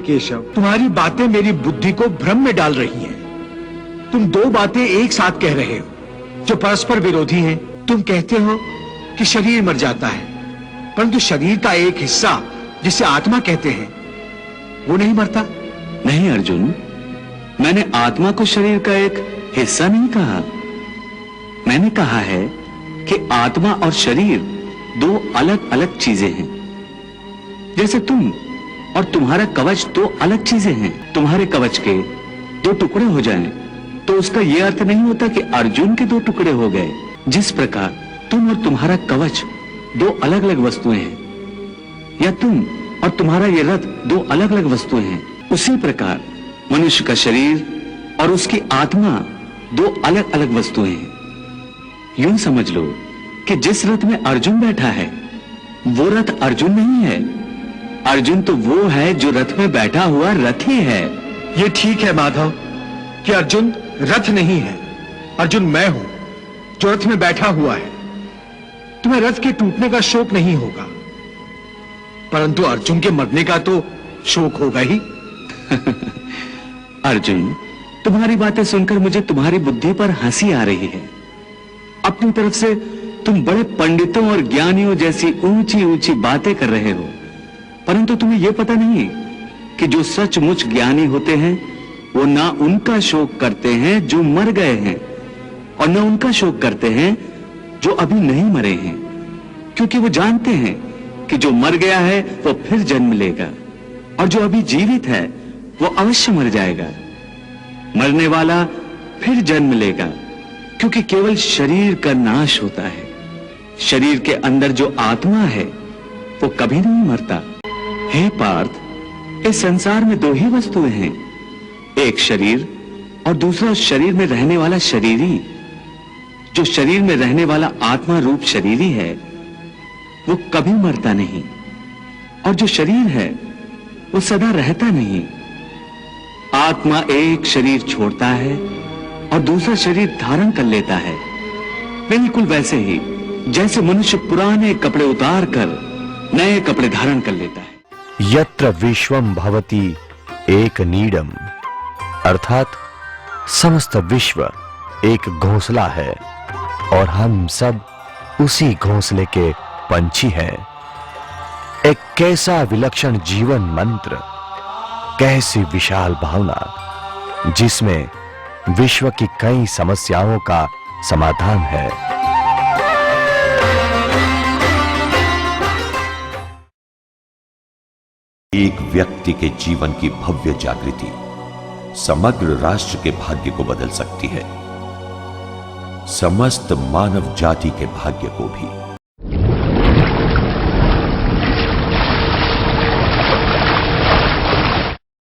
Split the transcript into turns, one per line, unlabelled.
केशव, तुम्हारी बातें मेरी बुद्धि को भ्रम में डाल रही हैं। तुम दो बातें एक साथ कह रहे हो जो परस्पर विरोधी हैं। तुम कहते हो कि शरीर मर जाता है, परंतु शरीर का एक हिस्सा जिसे आत्मा कहते हैं वो नहीं मरता।
नहीं अर्जुन, मैंने आत्मा को शरीर का एक हिस्सा नहीं कहा। मैंने कहा है कि आत्मा और शरीर दो अलग अलग चीजें हैं। जैसे तुम और तुम्हारा कवच दो अलग चीजें हैं। तुम्हारे कवच के दो टुकड़े हो जाएं, तो उसका यह अर्थ नहीं होता कि अर्जुन के दो टुकड़े हो गए। जिस प्रकार तुम और तुम्हारा कवच दो अलग अलग वस्तुएं हैं, या तुम और तुम्हारा यह रथ दो अलग अलग वस्तुएं हैं, उसी प्रकार मनुष्य का शरीर और उसकी आत्मा दो अलग अलग वस्तुएं हैं। यूं समझ लो कि जिस रथ में अर्जुन बैठा है वो रथ अर्जुन नहीं है। अर्जुन तो वो है जो रथ में बैठा हुआ रथी है।
ये ठीक है माधव कि अर्जुन रथ नहीं है। अर्जुन मैं हूं जो रथ में बैठा हुआ है। तुम्हें रथ के टूटने का शोक नहीं होगा, परंतु अर्जुन के मरने का तो शोक होगा ही।
अर्जुन, तुम्हारी बातें सुनकर मुझे तुम्हारी बुद्धि पर हंसी आ रही है। अपनी तरफ से तुम बड़े पंडितों और ज्ञानियों जैसी ऊंची ऊंची बातें कर रहे हो, परंतु तुम्हें यह पता नहीं कि जो सचमुच ज्ञानी होते हैं वो ना उनका शोक करते हैं जो मर गए हैं, और न उनका शोक करते हैं जो अभी नहीं मरे हैं, क्योंकि वो जानते हैं कि जो मर गया है वो फिर जन्म लेगा, और जो अभी जीवित है वो अवश्य मर जाएगा। मरने वाला फिर जन्म लेगा, क्योंकि केवल शरीर का नाश होता है। शरीर के अंदर जो आत्मा है वो कभी नहीं मरता। हे पार्थ, इस संसार में दो ही वस्तुएं हैं, एक शरीर और दूसरा शरीर में रहने वाला शरीरी। जो शरीर में रहने वाला आत्मा रूप शरीरी है वो कभी मरता नहीं, और जो शरीर है वो सदा रहता नहीं। आत्मा एक शरीर छोड़ता है और दूसरा शरीर धारण कर लेता है, बिल्कुल वैसे ही जैसे मनुष्य पुराने कपड़े उतार कर नए कपड़े धारण कर लेता है।
यत्र विश्वम भवति एक नीडम, अर्थात समस्त विश्व एक घोंसला है और हम सब उसी घोंसले के पंछी हैं। एक कैसा विलक्षण जीवन मंत्र, कैसी विशाल भावना जिसमें विश्व की कई समस्याओं का समाधान है।
एक व्यक्ति के जीवन की भव्य जागृति समग्र राष्ट्र के भाग्य को बदल सकती है, समस्त मानव जाति के भाग्य को भी।